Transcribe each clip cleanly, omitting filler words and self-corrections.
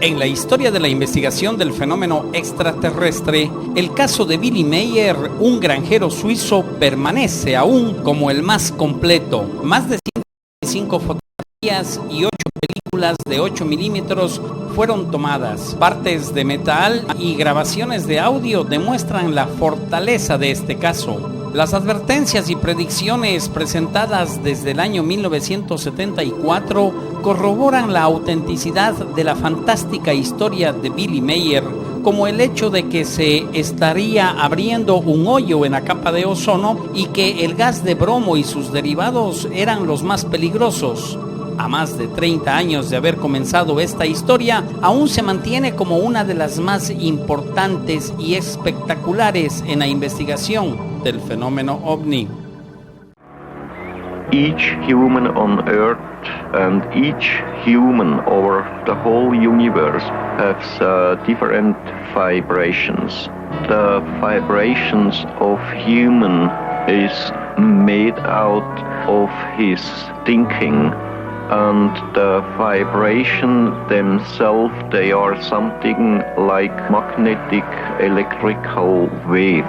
En la historia de la investigación del fenómeno extraterrestre, el caso de Billy Meier, un granjero suizo, permanece aún como el más completo. Más de 125 fotografías y 8 películas de 8 milímetros fueron tomadas. Partes de metal y grabaciones de audio demuestran la fortaleza de este caso. Las advertencias y predicciones presentadas desde el año 1974 corroboran la autenticidad de la fantástica historia de Billy Meier, como el hecho de que se estaría abriendo un hoyo en la capa de ozono y que el gas de bromo y sus derivados eran los más peligrosos. A más de 30 años de haber comenzado esta historia, aún se mantiene como una de las más importantes y espectaculares en la investigación del fenómeno ovni. Each human on Earth and each human over the whole universe has different vibrations. The vibrations of human is made out of his thinking. And the vibration themselves, they are something like magnetic electrical waves.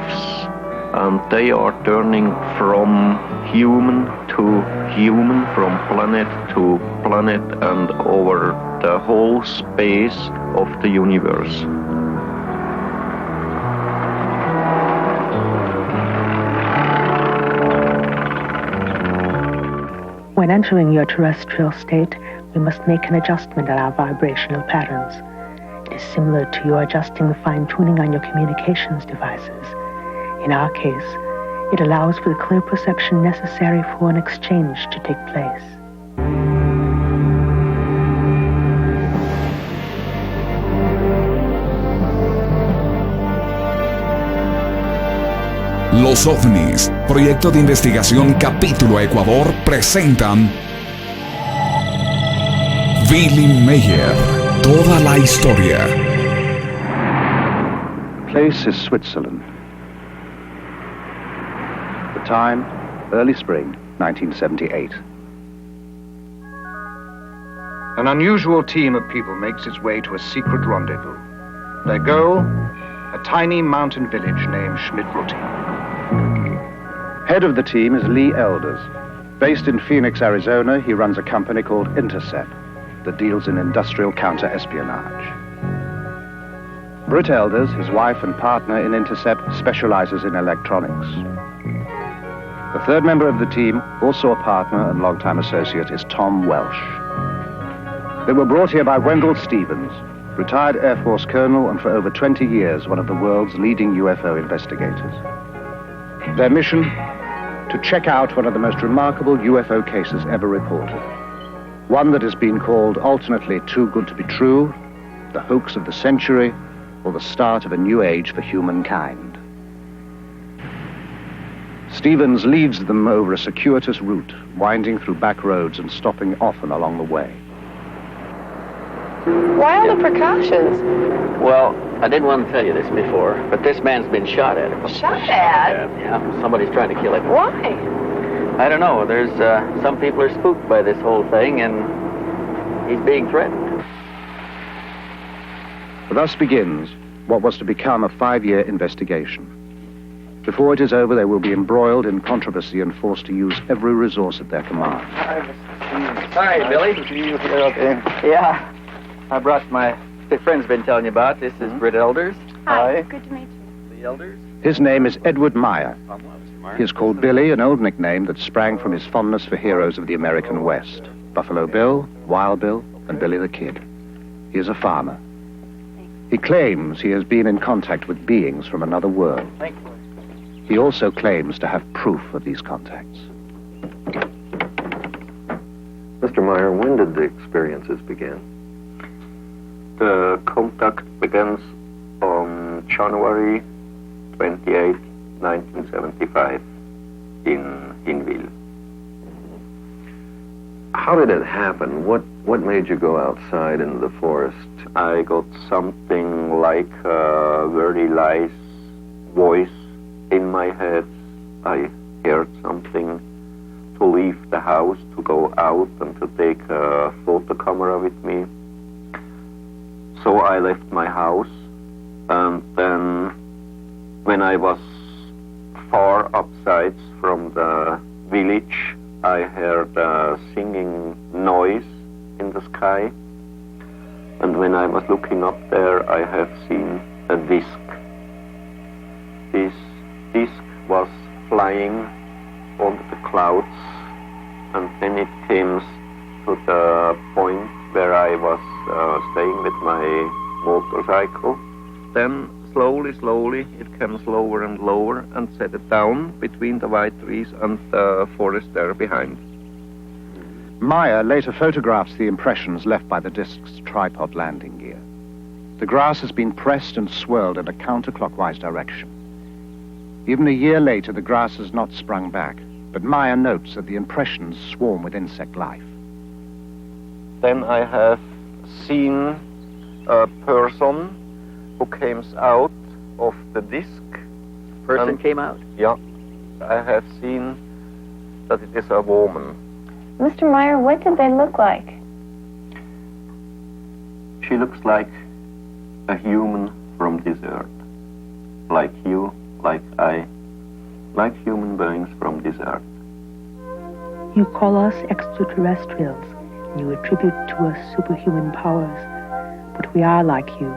And they are turning from human to human, from planet to planet, and over the whole space of the universe. When entering your terrestrial state, we must make an adjustment in our vibrational patterns. It is similar to your adjusting the fine-tuning on your communications devices. In our case, it allows for the clear perception necessary for an exchange to take place. Los OVNIs, proyecto de investigación Capítulo Ecuador, presentan Billy Meier, toda la historia. Place is Switzerland. The time, early spring, 1978. An unusual team of people makes its way to a secret rendezvous. Their goal, a tiny mountain village named Schmidtrutti. Head of the team is Lee Elders. Based in Phoenix, Arizona, he runs a company called Intercept that deals in industrial counter-espionage. Britt Elders, his wife and partner in Intercept, specializes in electronics. The third member of the team, also a partner and longtime associate, is Tom Welsh. They were brought here by Wendell Stevens, retired Air Force colonel and for over 20 years one of the world's leading UFO investigators. Their mission? To check out one of the most remarkable UFO cases ever reported. One that has been called alternately too good to be true, the hoax of the century, or the start of a new age for humankind. Stevens leads them over a circuitous route, winding through back roads and stopping often along the way. Why all the precautions? Well, I didn't want to tell you this before, but this man's been shot at. Shot at? Yeah, somebody's trying to kill him. Why? I don't know. There's some people are spooked by this whole thing, and he's being threatened. Thus begins what was to become a 5-year investigation. Before it is over, they will be embroiled in controversy and forced to use every resource at their command. Hi, Billy. Okay. Yeah. I brought the friend's been telling you about. This is Britt Elders. Hi. Good to meet you. The Elders. His name is Edward Meier. He is called Billy, an old nickname that sprang from his fondness for heroes of the American West. Buffalo Bill, Wild Bill, and Billy the Kid. He is a farmer. He claims he has been in contact with beings from another world. Thank you. He also claims to have proof of these contacts. Mr. Meier, when did the experiences begin? The contact begins on January 28, 1975 in Hinwil. How did it happen? What made you go outside into the forest? I got something like a very light voice in my head. I heard something to leave the house, to go out and to take a photo camera with me. So I left my house, and then when I was far upside from the village, I heard a singing noise in the sky. And when I was looking up there, I have seen a disc. This disc was flying over the clouds, and then it came to the point where I was staying with my motorcycle. Then slowly, it came lower and lower and set it down between the white trees and the forest there behind. Meier later photographs the impressions left by the disc's tripod landing gear. The grass has been pressed and swirled in a counterclockwise direction. Even a year later, the grass has not sprung back, but Meier notes that the impressions swarm with insect life. Then I have seen a person who came out of the disc. Person came out? Yeah. I have seen that it is a woman. Mr. Meier, what did they look like? She looks like a human from this earth. Like you, like I, like human beings from this earth. You call us extraterrestrials, and you attribute to us superhuman powers. But we are like you.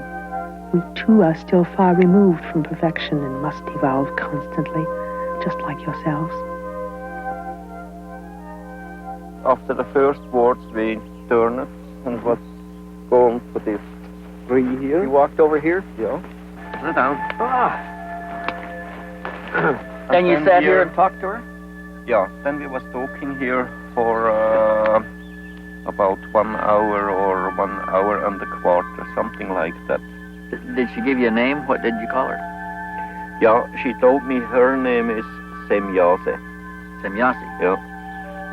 We too are still far removed from perfection and must evolve constantly, just like yourselves. After the first words, we turned and was going to this tree here. You walked over here? Yeah. Sit down. And you sat here and talked to her? Yeah. Then we was talking here for about 1 hour or 1 hour and a quarter, something like that. Did she give you a name? What did you call her? Yeah, she told me her name is Semyase. Semyase? Yeah.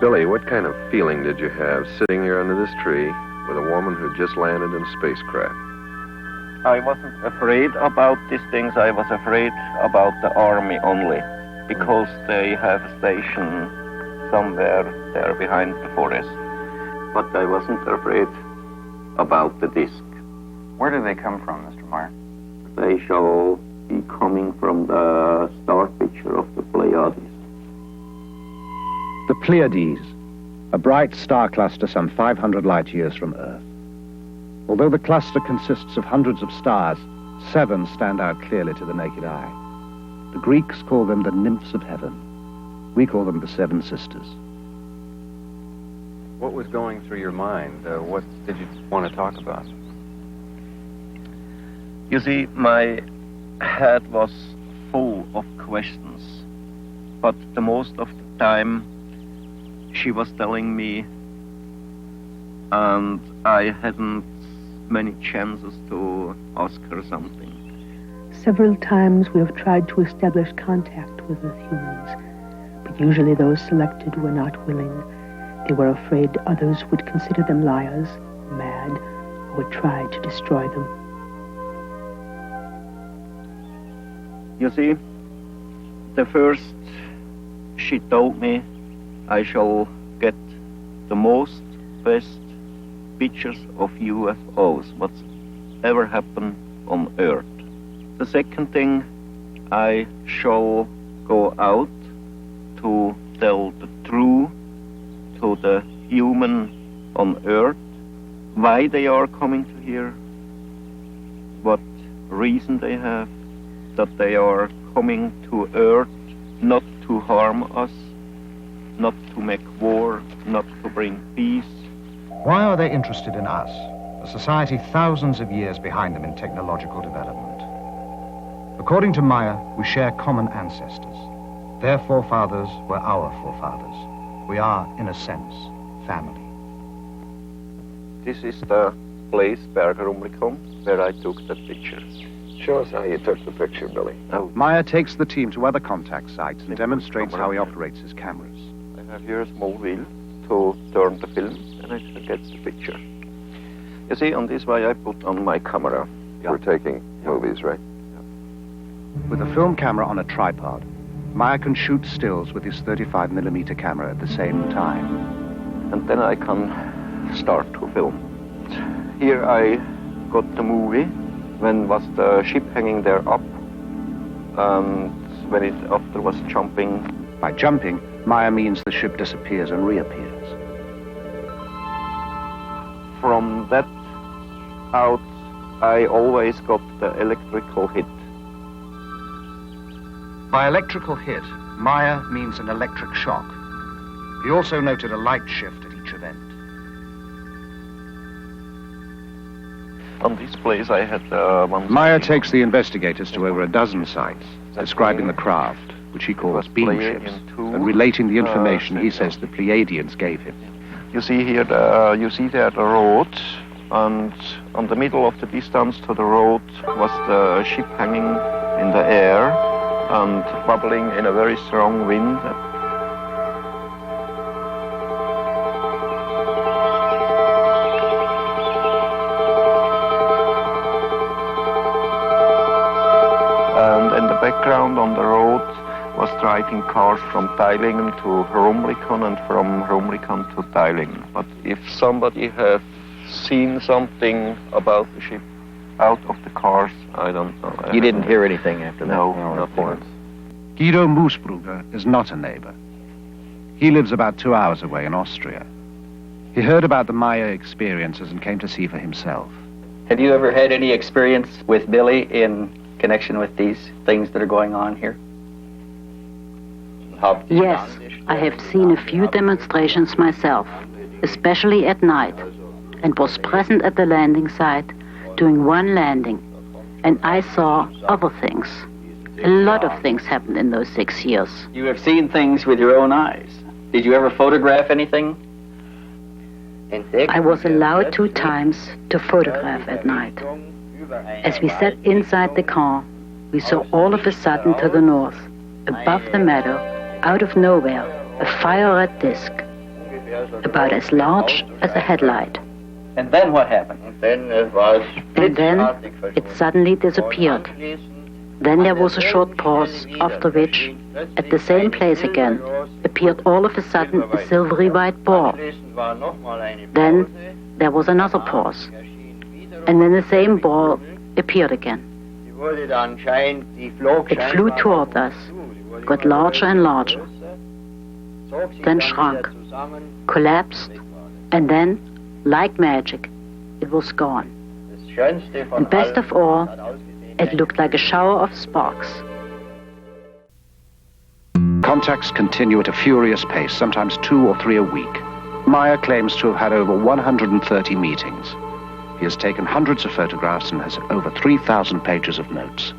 Billy, what kind of feeling did you have sitting here under this tree with a woman who just landed in a spacecraft? I wasn't afraid about these things. I was afraid about the army only, because they have a station somewhere there behind the forest. But I wasn't afraid about the disc. Where do they come from, Mr. Meier? They shall be coming from the star picture of the Pleiades. The Pleiades, a bright star cluster some 500 light years from Earth. Although the cluster consists of hundreds of stars, 7 stand out clearly to the naked eye. The Greeks call them the nymphs of heaven. We call them the 7 sisters. What was going through your mind? What did you want to talk about? You see, my head was full of questions, but the most of the time she was telling me, and I hadn't many chances to ask her something. Several times we have tried to establish contact with the humans, but usually those selected were not willing. They were afraid others would consider them liars, mad, or would try to destroy them. You see, the first she told me I shall get the most best pictures of UFOs, what's ever happened on Earth. The second thing, I shall go out to tell the truth to the human on Earth, why they are coming to here, what reason they have, that they are coming to Earth not to harm us, not to make war, not to bring peace. Why are they interested in us, a society thousands of years behind them in technological development? According to Meier, we share common ancestors. Their forefathers were our forefathers. We are, in a sense, family. This is the place, Bergerumlicum, where I took that picture. Show us how you took the picture, Billy. Meier takes the team to other contact sites and demonstrates how he operates his cameras. I have here a small wheel to turn the film, and I can get the picture. You see, on this way I put on my camera. We're taking movies, right? With a film camera on a tripod, Meier can shoot stills with his 35mm camera at the same time. And then I can start to film. Here I got the movie, when was the ship hanging there up, and when it after was jumping. By jumping, Meier means the ship disappears and reappears. From that out, I always got the electrical hit. By electrical hit, Meier means an electric shock. He also noted a light shift at each event. On this place I had one... Meier takes the investigators to over a dozen sites, describing the craft, which he calls beam ships, and relating the information he says the Pleiadians gave him. You see here, the road, and on the middle of the distance to the road was the ship hanging in the air and bubbling in a very strong wind. And in the background on the road was driving cars from Teilingen to Rumlikon and from Rumlikon to Teilingen. But if somebody has seen something about the ship out of the cars, I don't know. You didn't hear anything after that? No, nothing. Guido Moosbrugger is not a neighbor. He lives about 2 hours away in Austria. He heard about the Meier experiences and came to see for himself. Have you ever had any experience with Billy in connection with these things that are going on here? Yes, I have seen a few demonstrations myself, especially at night, and was present at the landing site doing one landing, and I saw other things. A lot of things happened in those 6 years. You have seen things with your own eyes. Did you ever photograph anything? I was allowed 2 times to photograph at night. As we sat inside the car, we saw all of a sudden to the north, above the meadow, out of nowhere, a fire-red disc, about as large as a headlight. And then what happened? And then it suddenly disappeared. Then there was a short pause, after which, at the same place again, appeared all of a sudden a silvery white ball. Then there was another pause, and then the same ball appeared again. It flew toward us, got larger and larger, then shrunk, collapsed, and then, like magic, it was gone. And best of all, it looked like a shower of sparks. Contacts continue at a furious pace, sometimes 2 or 3 a week. Meier claims to have had over 130 meetings. He has taken hundreds of photographs and has over 3,000 pages of notes.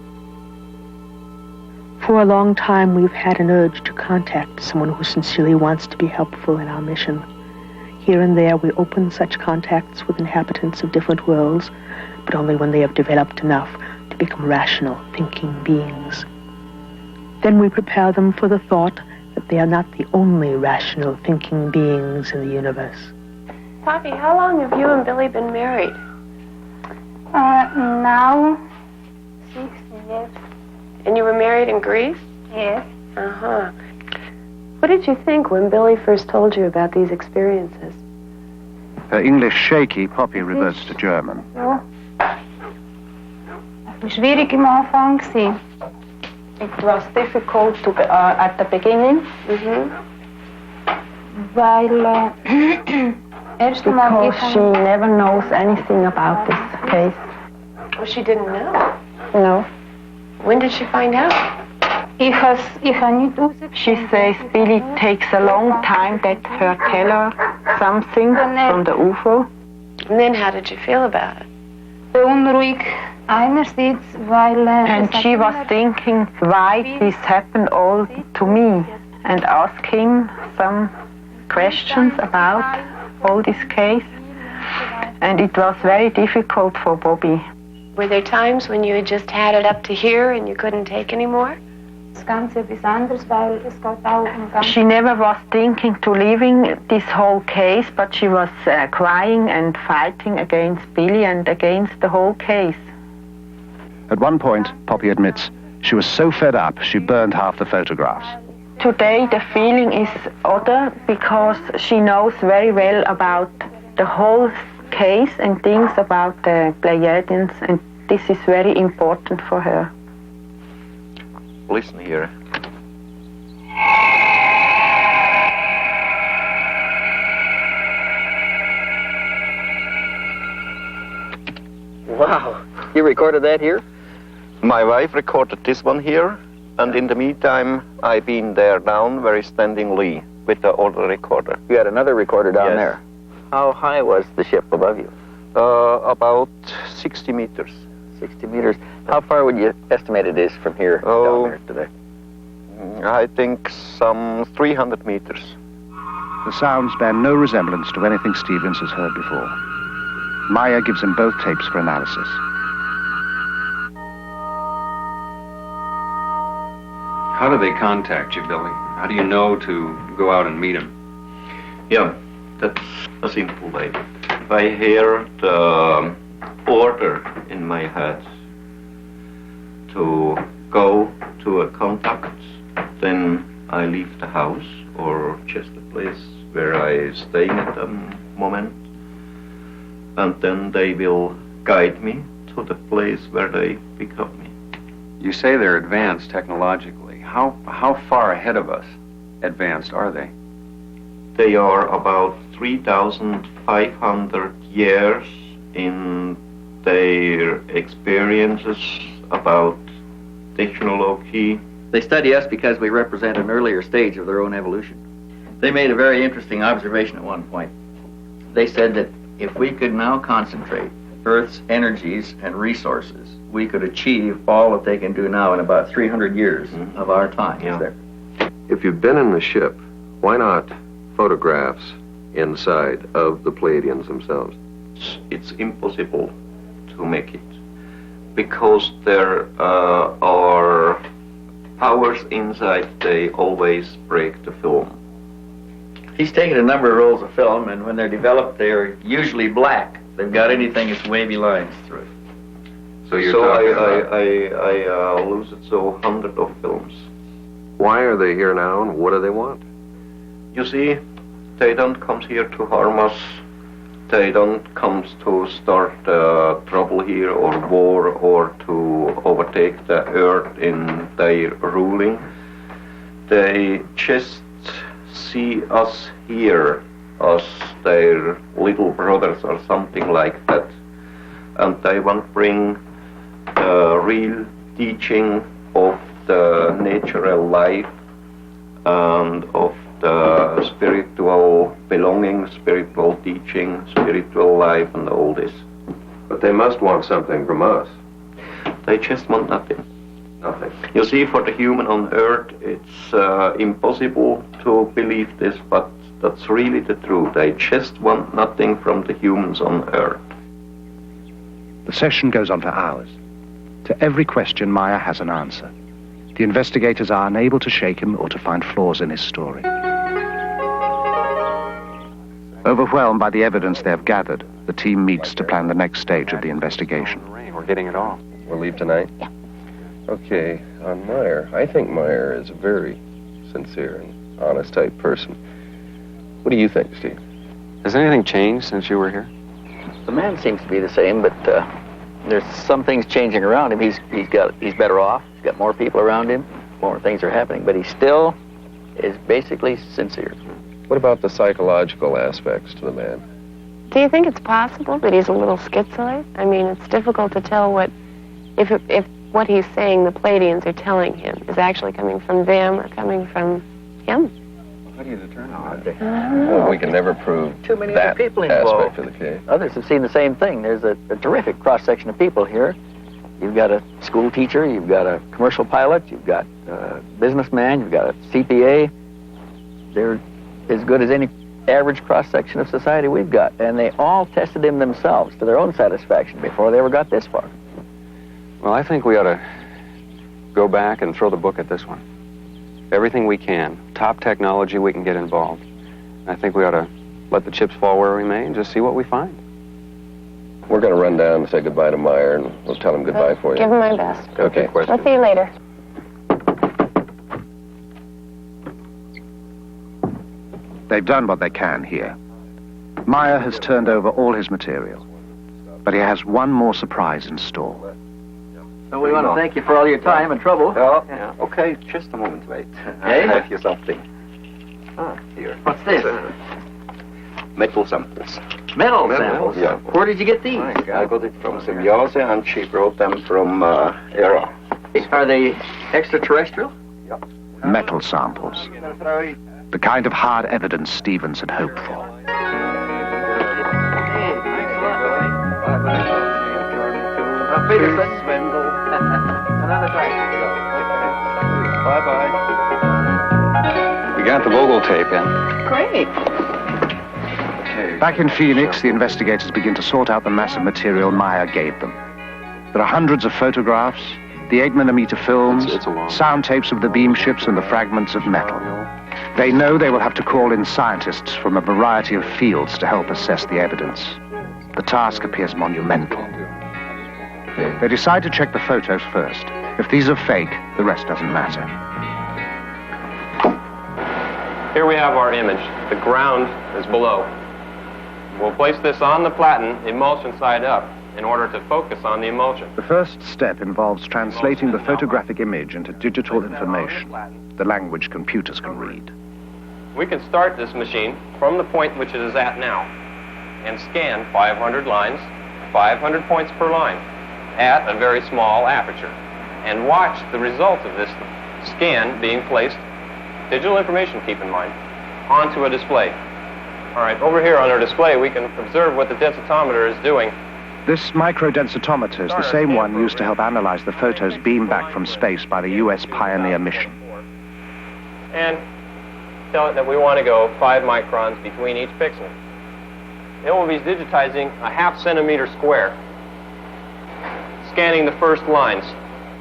For a long time, we've had an urge to contact someone who sincerely wants to be helpful in our mission. Here and there, we open such contacts with inhabitants of different worlds, but only when they have developed enough to become rational, thinking beings. Then we prepare them for the thought that they are not the only rational, thinking beings in the universe. Poppy, how long have you and Billy been married? Now, 60 years. And you were married in Greece? Yes. Uh-huh. What did you think when Billy first told you about these experiences? Her English shaky, Poppy reverts to German. Ja. Es war schwierig am Anfang. It was difficult at the beginning. Weil erst einmal Because she never knows anything about this case. Oh, she didn't know? No. When did she find out? Ich habe nicht rausgefunden. She says Billy takes a long time that her tell her something from the UFO. And then how did you feel about it? Unruhig einerseits, weil... And she was thinking why this happened all to me and asked him some questions about all this case. And it was very difficult for Bobby. Were there times when you had just had it up to here and you couldn't take any more? She never was thinking to leaving this whole case, but she was crying and fighting against Billy and against the whole case. At one point, Poppy admits, she was so fed up she burned half the photographs. Today the feeling is other because she knows very well about the whole case and things about the Pleiadians, and this is very important for her. Listen here. Wow. You recorded that here? My wife recorded this one here, and in the meantime, I've been there down where he's standing Lee with the other recorder. You had another recorder down Yes. there. How high was the ship above you? About 60 meters. 60 meters. How far would you estimate it is from here down there today? I think some 300 meters. The sounds bear no resemblance to anything Stevens has heard before. Meier gives him both tapes for analysis. How do they contact you, Billy? How do you know to go out and meet them? Yeah, that's a simple way. If I hear the order in my head to go to a contact, then I leave the house or just the place where I staying at the moment, and then they will guide me to the place where they pick up me. You say they're advanced technologically. How far ahead of us advanced are they? They are about 3,500 years in their experiences about technology. They study us because we represent an earlier stage of their own evolution. They made a very interesting observation at one point. They said that if we could now concentrate Earth's energies and resources, we could achieve all that they can do now in about 300 years of our time. Yeah. There. If you've been in the ship, why not photographs inside of the Pleiadians themselves? It's impossible to make it because there are powers inside. They always break the film. He's taken a number of rolls of film, and when they're developed, they're usually black. They've got anything that's wavy lines through it. So you're So talking about... I lose it so hundreds of films. Why are they here now, and what do they want? You see, they don't come here to harm us. They don't come to start trouble here or war or to overtake the earth in their ruling. They just see us here as their little brothers or something like that. And they want to bring the real teaching of the natural life and of the spiritual belonging, spiritual teaching, spiritual life, and all this. But they must want something from us. They just want nothing. Nothing. You see, for the human on earth, it's impossible to believe this, but that's really the truth. They just want nothing from the humans on earth. The session goes on for hours. To every question, Meier has an answer. The investigators are unable to shake him or to find flaws in his story. Overwhelmed by the evidence they have gathered, the team meets to plan the next stage of the investigation. We're getting it all. We'll leave tonight? Yeah. Okay, on Meier. I think Meier is a very sincere and honest type person. What do you think, Steve? Has anything changed since you were here? The man seems to be the same, but there's some things changing around him. He's better off. He's got more people around him. More things are happening, but he still is basically sincere. What about the psychological aspects to the man? Do you think it's possible that he's a little schizoid? I mean, it's difficult to tell if what he's saying the Pleiadians are telling him is actually coming from them or coming from him. How do you determine that? Well, we can never prove Too many that other people aspect involved. of the case. Others have seen the same thing. There's a terrific cross-section of people here. You've got a school teacher, you've got a commercial pilot, you've got a businessman, you've got a CPA. They're as good as any average cross-section of society we've got. And they all tested him themselves to their own satisfaction before they ever got this far. Well, I think we ought to go back and throw the book at this one. Everything we can, top technology we can get involved. I think we ought to let the chips fall where we may and just see what we find. We're going to run down and say goodbye to Meier, and we'll tell him goodbye for you. Give him my best. Okay. I'll see you later. They've done what they can here. Meier has turned over all his material, but he has one more surprise in store. So we want to thank you for all your time and trouble. Oh, yeah. Okay, just a moment, wait. Hey? I have here something. Here. What's this? Metal samples. Metal samples? Yeah. Where did you get these? I got it from Symbiose, and she brought them from Era. Are they extraterrestrial? Yeah. Metal samples. The kind of hard evidence Stevens had hoped for. We got the Vogel tape in. Great. Back in Phoenix, the investigators begin to sort out the massive material Meier gave them. There are hundreds of photographs, the 8mm films, sound tapes of the beam ships and the fragments of metal. They know they will have to call in scientists from a variety of fields to help assess the evidence. The task appears monumental. They decide to check the photos first. If these are fake, the rest doesn't matter. Here we have our image. The ground is below. We'll place this on the platen, emulsion side up, in order to focus on the emulsion. The first step involves translating the photographic image into digital information, the language computers can read. We can start this machine from the point which it is at now and scan 500 lines, 500 points per line, at a very small aperture, and watch the result of this scan being placed, digital information, keep in mind, onto a display. All right, over here on our display, we can observe what the densitometer is doing. This microdensitometer is the same one used to help analyze the photos beamed back from space by the U.S. Pioneer mission. And tell it that we want to go 5 microns between each pixel. It will be digitizing a ½ centimeter square, scanning the first lines.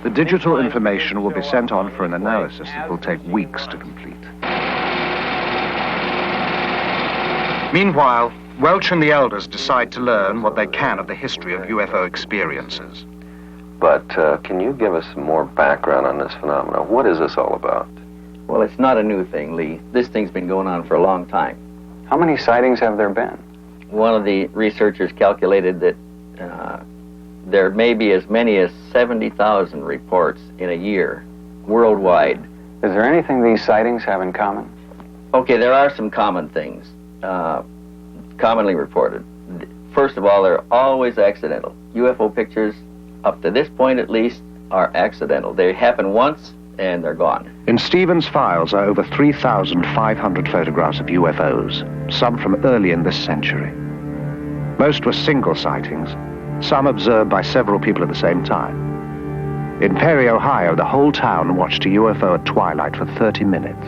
The digital information will be sent on for an analysis that will take weeks to complete. Meanwhile, Welch and the elders decide to learn what they can of the history of UFO experiences. But can you give us some more background on this phenomenon? What is this all about? Well, it's not a new thing, Lee. This thing's been going on for a long time. How many sightings have there been? One of the researchers calculated that there may be as many as 70,000 reports in a year, worldwide. Is there anything these sightings have in common? Okay, there are some common things, commonly reported. First of all, they're always accidental. UFO pictures, up to this point at least, are accidental. They happen once, and they're gone. In Stevens' files are over 3,500 photographs of UFOs, some from early in this century. Most were single sightings, some observed by several people at the same time. In Perry, Ohio, the whole town watched a UFO at twilight for 30 minutes.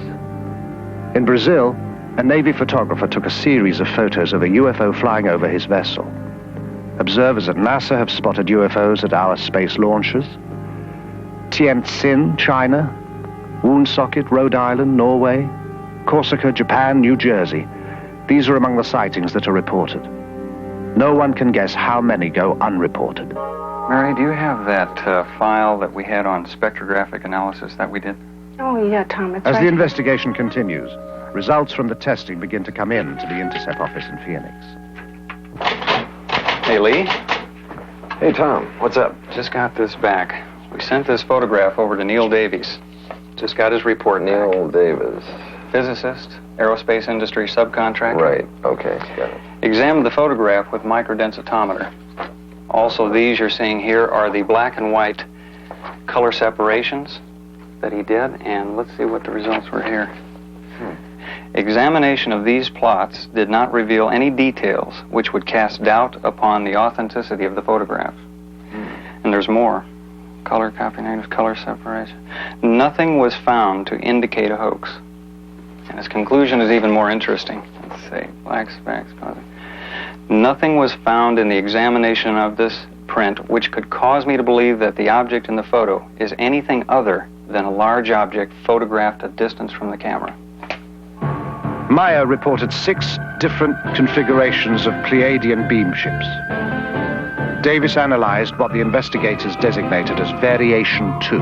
In Brazil, a Navy photographer took a series of photos of a UFO flying over his vessel. Observers at NASA have spotted UFOs at our space launches. Tientsin, China, Woonsocket, Rhode Island, Norway, Corsica, Japan, New Jersey. These are among the sightings that are reported. No one can guess how many go unreported. Mary, do you have that file that we had on spectrographic analysis that we did? Oh, yeah, Tom, it's As right. the investigation continues, results from the testing begin to come in to the Intercept office in Phoenix. Hey, Lee. Hey, Tom, what's up? Just got this back. We sent this photograph over to Neil Davies. Just got his report back. Neil Davis. Physicist, aerospace industry subcontractor. Right, okay, got it. Examined the photograph with microdensitometer. Also, these you're seeing here are the black and white color separations that he did, and let's see what the results were here. Examination of these plots did not reveal any details which would cast doubt upon the authenticity of the photograph. And there's more. Color copy negative, color separation. Nothing was found to indicate a hoax. And his conclusion is even more interesting. Let's see, black specks. Nothing was found in the examination of this print which could cause me to believe that the object in the photo is anything other than a large object photographed at distance from the camera. Meier reported 6 different configurations of Pleiadian beam ships. Davis analyzed what the investigators designated as Variation 2.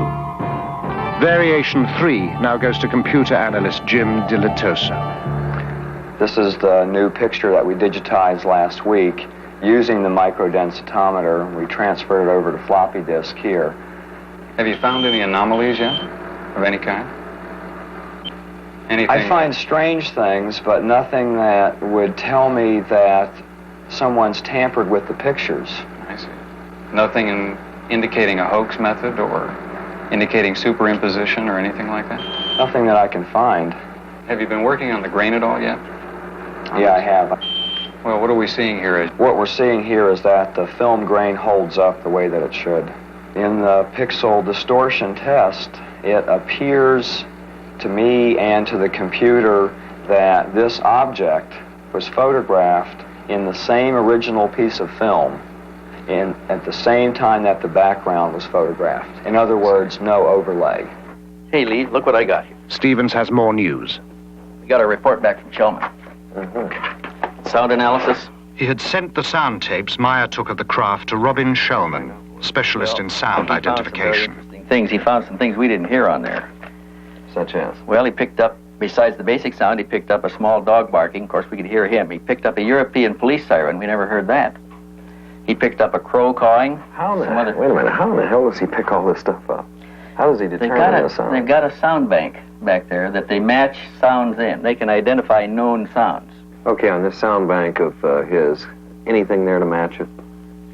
Variation 3 now goes to computer analyst Jim DiLatosa. This is the new picture that we digitized last week using the microdensitometer. We transferred it over to floppy disk here. Have you found any anomalies yet of any kind? Anything? I find strange things, but nothing that would tell me that someone's tampered with the pictures. I see. Nothing indicating a hoax method or indicating superimposition or anything like that? Nothing that I can find. Have you been working on the grain at all yet? Yeah, I have. Well, what are we seeing here? What we're seeing here is that the film grain holds up the way that it should. In the pixel distortion test, it appears to me and to the computer that this object was photographed in the same original piece of film at the same time that the background was photographed. In other words, no overlay. Hey, Lee, look what I got here. Stevens has more news. We got a report back from Shellman. Sound analysis? He had sent the sound tapes Meier took of the craft to Robin Shellman, specialist in sound identification. He found some things we didn't hear on there. Such as? Well, he picked up, besides the basic sound, he picked up a small dog barking. Of course, we could hear him. He picked up a European police siren. We never heard that. He picked up a crow cawing. Wait a minute. How in the hell does he pick all this stuff up? How does he determine the sound? They've got a sound bank back there that they match sounds in. They can identify known sounds. Okay, on this sound bank of his, anything there to match it?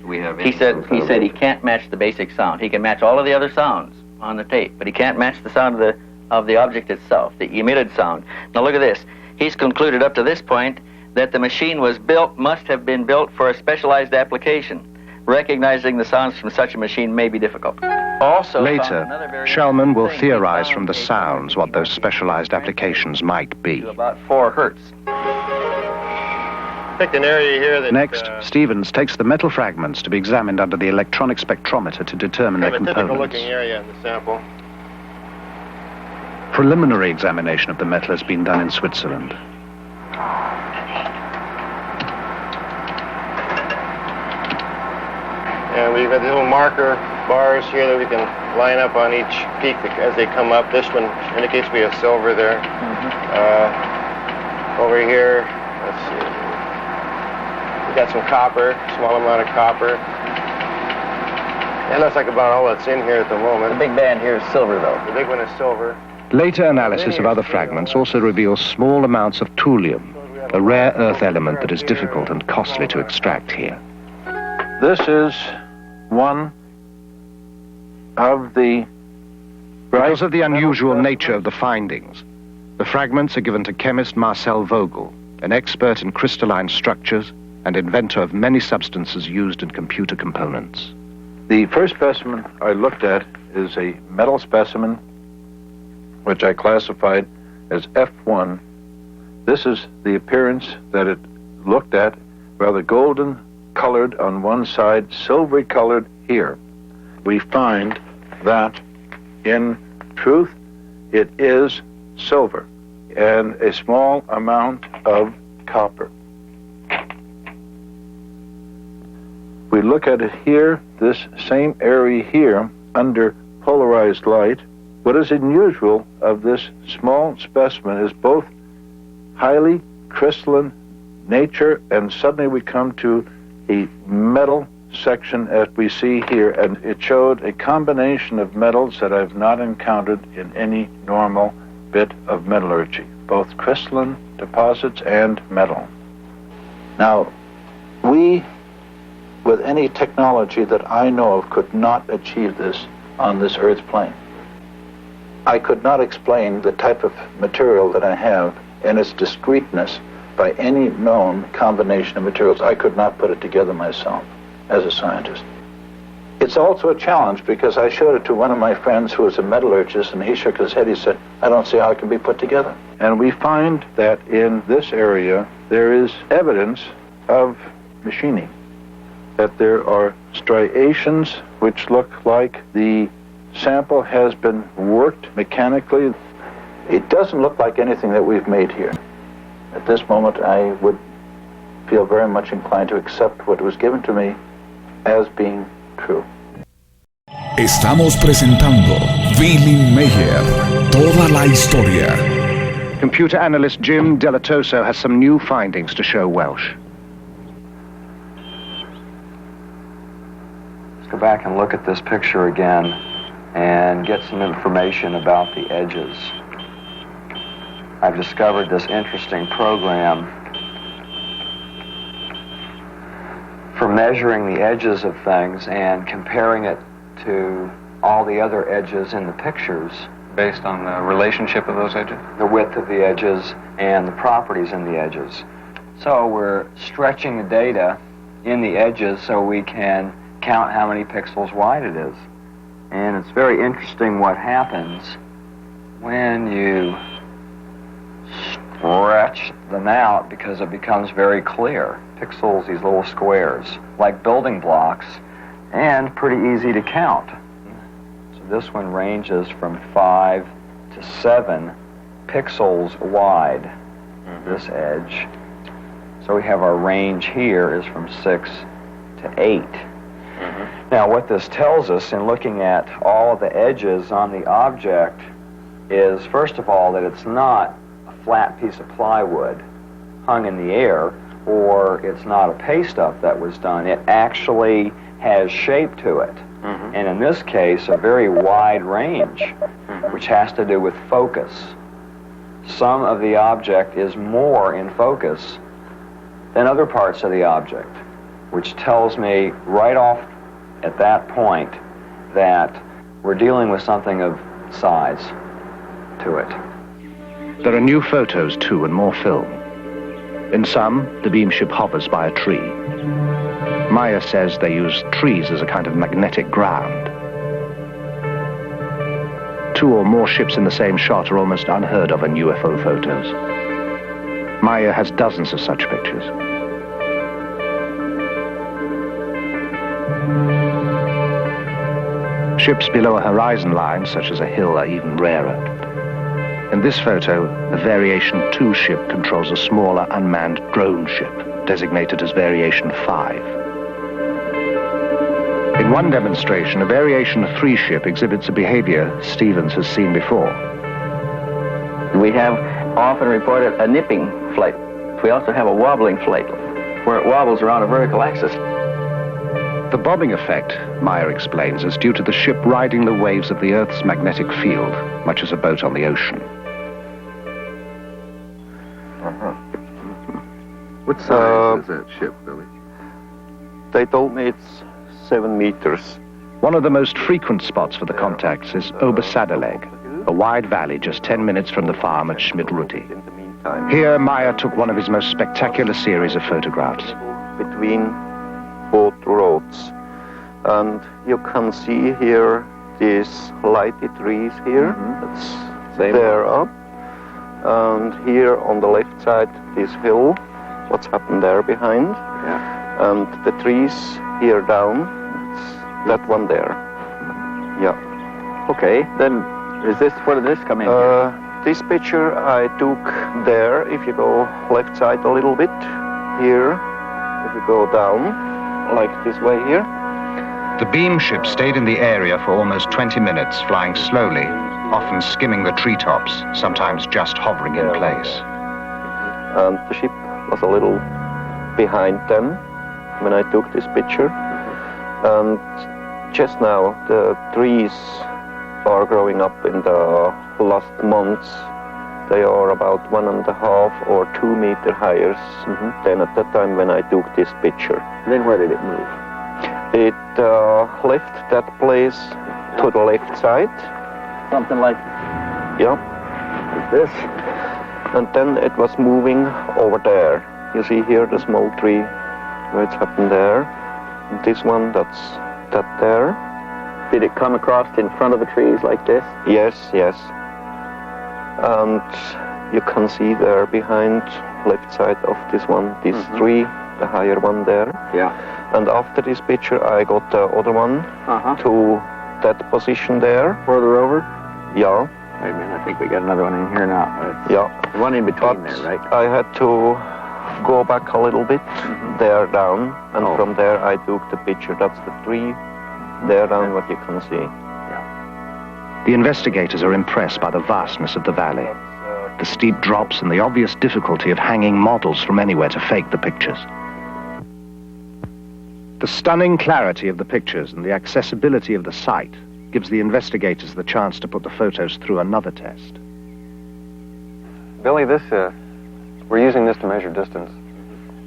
We have. He said he can't match the basic sound. He can match all of the other sounds on the tape, but he can't match the sound of the object itself, the emitted sound. Now look at this. He's concluded up to this point that the machine must have been built for a specialized application. Recognizing the sounds from such a machine may be difficult. Also, later, Shellman will theorize from the sounds what those specialized applications might be. About 4 hertz. Picked an area here that... Next, Stevens takes the metal fragments to be examined under the electronic spectrometer to determine their components. Typical-looking area in the sample. Preliminary examination of the metal has been done in Switzerland. And we've got the little marker bars here that we can line up on each peak as they come up. This one indicates we have silver there. Over here, let's see. We got some copper, small amount of copper. That looks like about all that's in here at the moment. The big band here is silver, though. The big one is silver. Later analysis of other fragments also reveals small amounts of thulium, a rare earth element that is difficult and costly to extract here. This is one of the... Because of the unusual nature of the findings, the fragments are given to chemist Marcel Vogel, an expert in crystalline structures and inventor of many substances used in computer components. The first specimen I looked at is a metal specimen, which I classified as F1. This is the appearance that it looked at, rather golden colored on one side, silvery colored here. We find that, in truth, it is silver and a small amount of copper. We look at it here, this same area here, under polarized light. What is unusual of this small specimen is both highly crystalline nature, and suddenly we come to a metal section as we see here, and it showed a combination of metals that I've not encountered in any normal bit of metallurgy, both crystalline deposits and metal. Now, we, with any technology that I know of, could not achieve this on this Earth's plane. I could not explain the type of material that I have and its discreteness by any known combination of materials. I could not put it together myself as a scientist. It's also a challenge because I showed it to one of my friends who was a metallurgist, and he shook his head. He said, I don't see how it can be put together. And we find that in this area there is evidence of machining, that there are striations which look like the sample has been worked mechanically. It doesn't look like anything that we've made here. At this moment, I would feel very much inclined to accept what was given to me as being true. Estamos presentando Billy Meier, toda la historia. Computer analyst Jim Delatoso has some new findings to show Welsh. Let's go back and look at this picture again and get some information about the edges. I've discovered this interesting program for measuring the edges of things and comparing it to all the other edges in the pictures. Based on the relationship of those edges? The width of the edges and the properties in the edges. So we're stretching the data in the edges so we can count how many pixels wide it is. And it's very interesting what happens when you stretch them out, because it becomes very clear. Pixels, these little squares, like building blocks, and pretty easy to count. So this one ranges from 5 to 7 pixels wide, this edge. So we have our range here is from 6 to 8. Now what this tells us in looking at all of the edges on the object is, first of all, that it's not a flat piece of plywood hung in the air, or it's not a paste-up that was done. It actually has shape to it. And in this case, a very wide range, which has to do with focus. Some of the object is more in focus than other parts of the object, which tells me right off at that point that we're dealing with something of size to it. There are new photos too, and more film. In some, the beam ship hovers by a tree. Meier says they use trees as a kind of magnetic ground. 2 or more ships in the same shot are almost unheard of in UFO photos. Meier has dozens of such pictures. Ships below a horizon line, such as a hill, are even rarer. In this photo, a Variation 2 ship controls a smaller unmanned drone ship, designated as Variation 5. In one demonstration, a Variation 3 ship exhibits a behavior Stevens has seen before. We have often reported a nipping flight. We also have a wobbling flight, where it wobbles around a vertical axis. The bobbing effect, Meier explains, is due to the ship riding the waves of the Earth's magnetic field, much as a boat on the ocean. What size is that ship, Billy? They told me it's 7 meters. One of the most frequent spots for the contacts is Obersadeleg, a wide valley just 10 minutes from the farm at Schmidruti. Here, Meier took one of his most spectacular series of photographs. Between both roads. And you can see here these lighty trees here. That's there up. And here on the left side, this hill. What's happened there behind. And the trees here down. It's that one there. Yeah. Okay, then where did this come in? This picture I took there. If you go left side a little bit, here. If you go down, like this way here. The beam ship stayed in the area for almost 20 minutes, flying slowly, often skimming the treetops, sometimes just hovering in place. And the ship was a little behind them when I took this picture. And just now the trees are growing up in the last months. They are about 1.5 or 2 meters higher than at that time when I took this picture. Then where did it move? It left that place to the left side. Something like this. And then it was moving over there. You see here the small tree where it's happened there. And this one, that's that there. Did it come across in front of the trees like this? Yes. And you can see there behind left side of this one, this tree, the higher one there. Yeah. And after this picture, I got the other one to that position there. Further over? Yeah. Wait a minute, I think we got another one in here now. The one in between there, right? I had to go back a little bit there down, and from there I took the picture. That's the tree there down, what you can see. The investigators are impressed by the vastness of the valley. the steep drops and the obvious difficulty of hanging models from anywhere to fake the pictures. The stunning clarity of the pictures and the accessibility of the site gives the investigators the chance to put the photos through another test. Billy, we're using this to measure distance.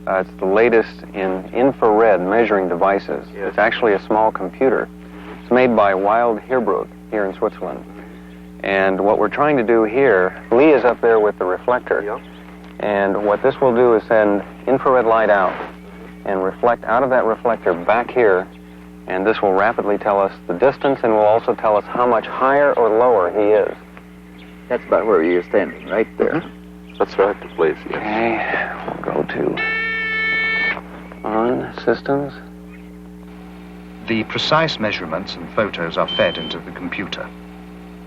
It's the latest in infrared measuring devices. It's actually a small computer. It's made by Wild Heerbrug here in Switzerland. And what we're trying to do here, Lee is up there with the reflector. And what this will do is send infrared light out and reflect out of that reflector back here. And this will rapidly tell us the distance and will also tell us how much higher or lower he is. That's about where you're standing, right there. That's right, please. Okay, we'll go to on systems. The precise measurements and photos are fed into the computer.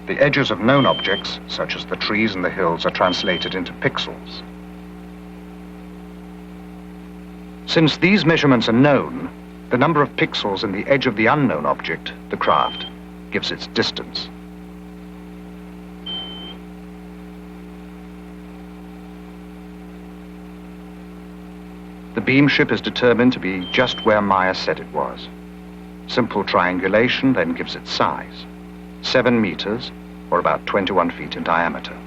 The edges of known objects, such as the trees and the hills, are translated into pixels. Since these measurements are known, the number of pixels in the edge of the unknown object, the craft, gives its distance. The beam ship is determined to be just where Meier said it was. Simple triangulation then gives it size. 7 meters, or about 21 feet in diameter.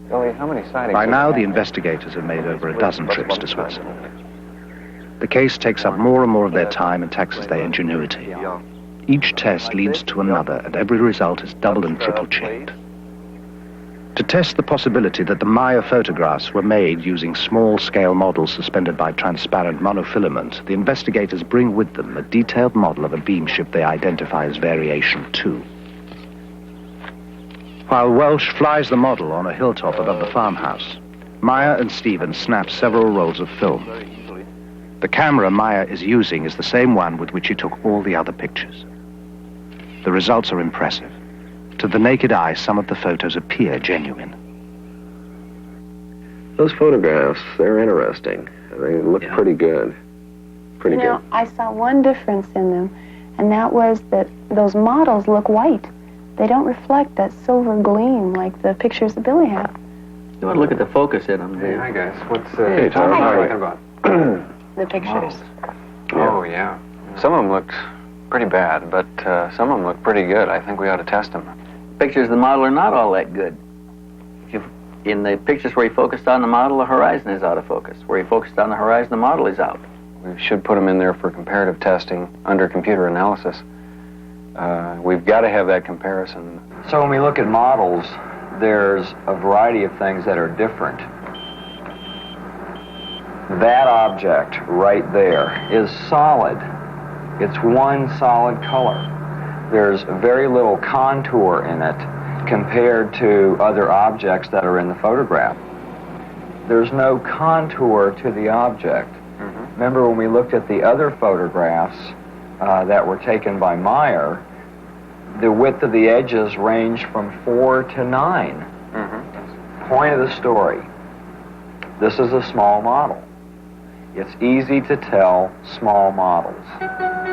Billy, how many sightings? By now, the investigators have made over a dozen trips to Switzerland. The case takes up more and more of their time and taxes their ingenuity. Each test leads to another, and every result is double and triple checked. To test the possibility that the Meier photographs were made using small-scale models suspended by transparent monofilament, the investigators bring with them a detailed model of a beam ship they identify as Variation 2. While Welsh flies the model on a hilltop above the farmhouse, Meier and Stephen snap several rolls of film. The camera Meier is using is the same one with which he took all the other pictures. The results are impressive. To the naked eye, some of the photos appear genuine. Those photographs, they're interesting. They look pretty good. Pretty good. I saw one difference in them, and that was that those models look white. They don't reflect that silver gleam like the pictures that Billy had. You want to look at the focus in them. Hey, hi guys. What's Hey, Tom. what are you talking about? The pictures. Oh, yeah. Some of them looked pretty bad, but some of them look pretty good. I think we ought to test them. Pictures of the model are not all that good. In the pictures where he focused on the model, the horizon is out of focus. Where he focused on the horizon, the model is out. We should put them in there for comparative testing under computer analysis. We've got to have that comparison. So when we look at models, there's a variety of things that are different. That object right there is solid. It's one solid color. There's very little contour in it compared to other objects that are in the photograph. There's no contour to the object. Remember when we looked at the other photographs that were taken by Meier, the width of the edges ranged from 4 to 9. Point of the story. This is a small model. It's easy to tell small models.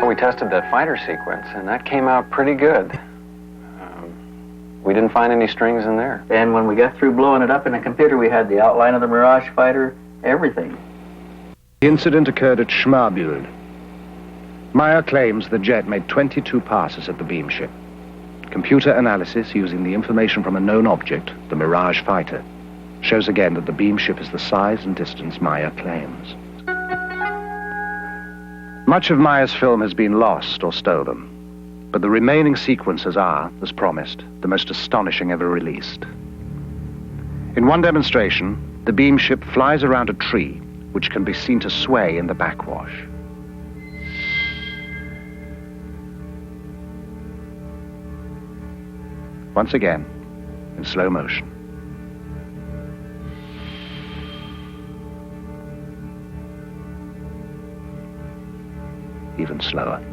We tested that fighter sequence, and that came out pretty good. We didn't find any strings in there. And when we got through blowing it up in the computer, we had the outline of the Mirage fighter, everything. The incident occurred at Schmarbühl. Meier claims the jet made 22 passes at the beam ship. Computer analysis using the information from a known object, the Mirage fighter, shows again that the beam ship is the size and distance Meier claims. Much of Meier's film has been lost or stolen, but the remaining sequences are, as promised, the most astonishing ever released. In one demonstration, the beam ship flies around a tree, which can be seen to sway in the backwash. Once again, in slow motion. Even slower.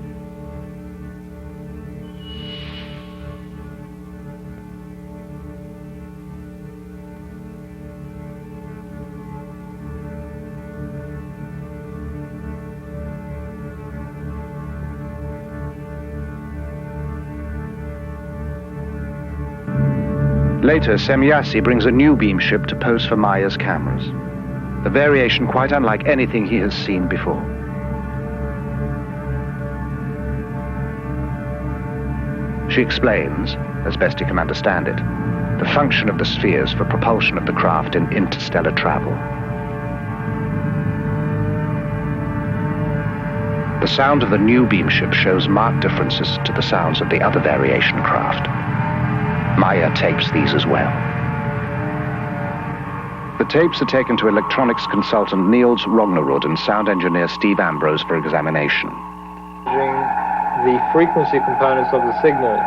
Later, Semyasi brings a new beam ship to pose for Meier's cameras. A variation quite unlike anything he has seen before. She explains, as best he can understand it, the function of the spheres for propulsion of the craft in interstellar travel. The sound of the new beam ship shows marked differences to the sounds of the other variation craft. Meier tapes these as well. The tapes are taken to electronics consultant Niels Rognerud and sound engineer Steve Ambrose for examination. The frequency components of the signal.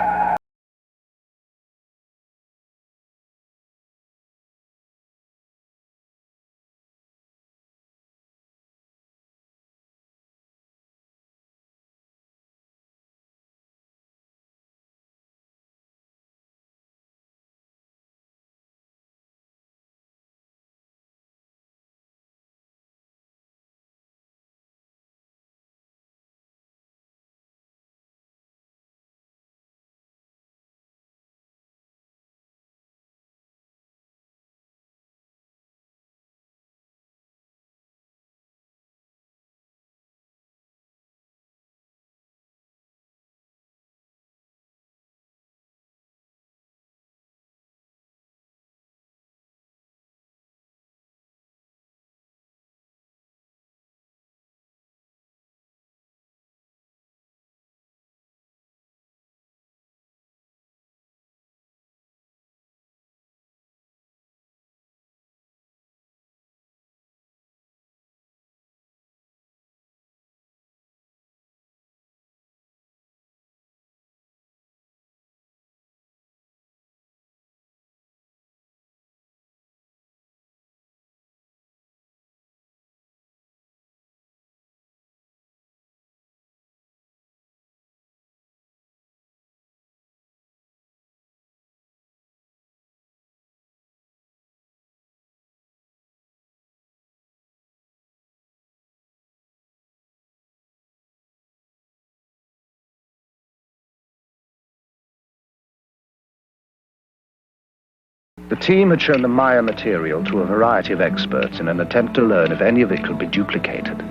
The team had shown the Meier material to a variety of experts in an attempt to learn if any of it could be duplicated.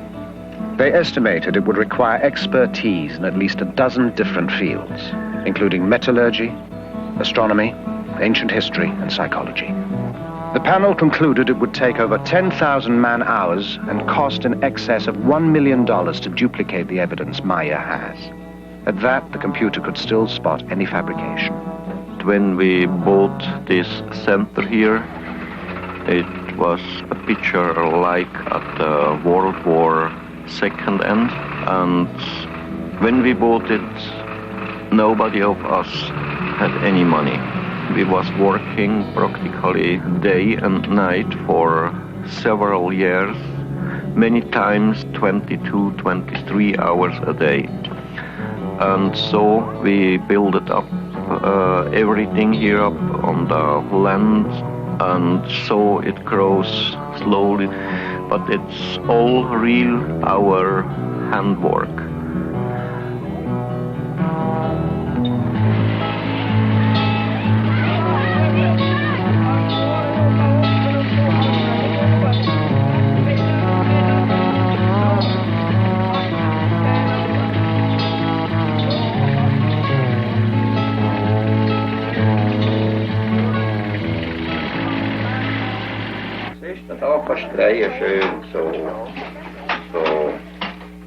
They estimated it would require expertise in at least a dozen different fields, including metallurgy, astronomy, ancient history, and psychology. The panel concluded it would take over 10,000 man-hours and cost in excess of $1 million to duplicate the evidence Meier has. At that, the computer could still spot any fabrication. When we bought this center here, it was a picture like at the World War II end, and when we bought it, nobody of us had any money. We was working practically day and night for several years, many times 22, 23 hours a day. And so we built it up, everything here up on the land, and so it grows slowly, but it's all real our handwork.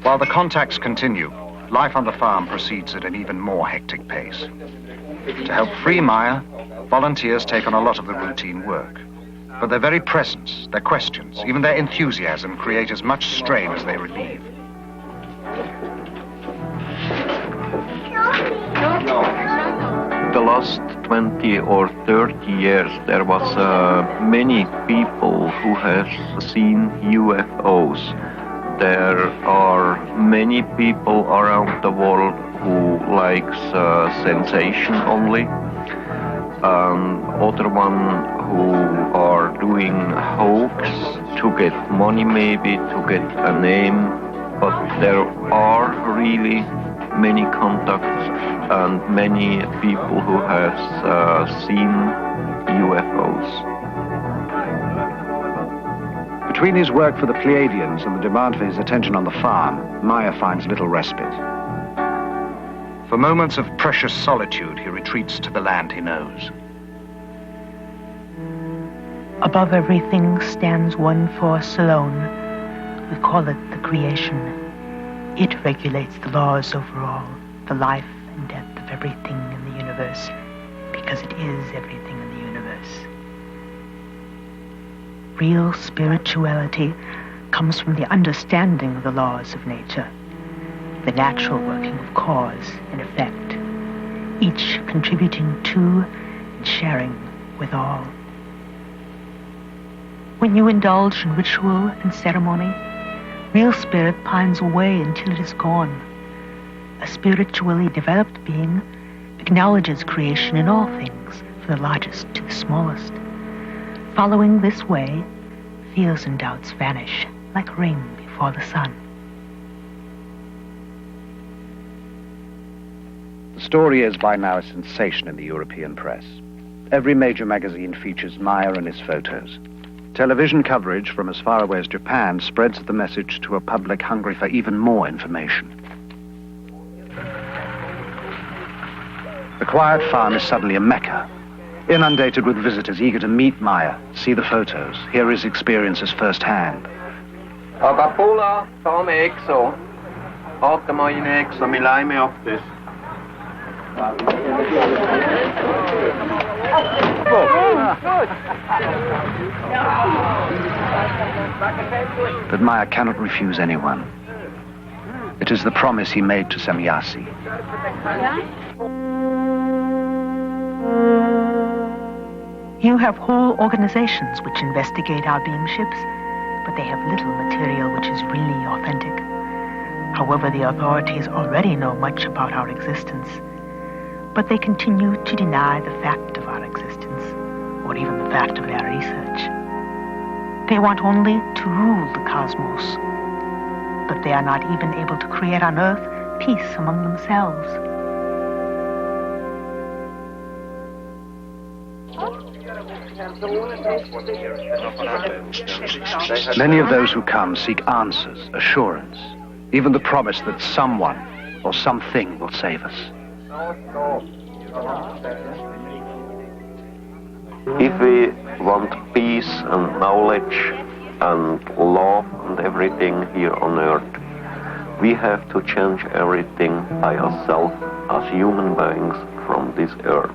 While the contacts continue, life on the farm proceeds at an even more hectic pace. To help free Meier, volunteers take on a lot of the routine work. But their very presence, their questions, even their enthusiasm create as much strain as they relieve. The last 20 or 30 years, there was many people who have seen UFOs. There are many people around the world who likes sensation only. Other one who are doing hoax to get money, maybe to get a name. But there are really many contacts and many people who have seen UFOs. Between his work for the Pleiadians and the demand for his attention on the farm, Meier finds little respite. For moments of precious solitude, he retreats to the land he knows. Above everything stands one force alone. We call it the creation. It regulates the laws over all, the life and death of everything in the universe, because it is everything in the universe. Real spirituality comes from the understanding of the laws of nature, the natural working of cause and effect, each contributing to and sharing with all. When you indulge in ritual and ceremony, real spirit pines away until it is gone. A spiritually developed being acknowledges creation in all things, from the largest to the smallest. Following this way, fears and doubts vanish like rain before the sun. The story is by now a sensation in the European press. Every major magazine features Meier and his photos. Television coverage from as far away as Japan spreads the message to a public hungry for even more information. The quiet farm is suddenly a mecca, inundated with visitors eager to meet Meier, see the photos, hear his experiences firsthand. Agapula, ta mig exo. Hata mig in exo, mi laj mig upp this. But Meier cannot refuse anyone. It is the promise he made to Semjase. You have whole organizations which investigate our beam ships, but they have little material which is really authentic. However, the authorities already know much about our existence, but they continue to deny the fact of our existence, or even the fact of their research. They want only to rule the cosmos, but they are not even able to create on Earth peace among themselves. Many of those who come seek answers, assurance, even the promise that someone or something will save us. If we want peace and knowledge and love and everything here on earth, we have to change everything by ourselves as human beings from this earth.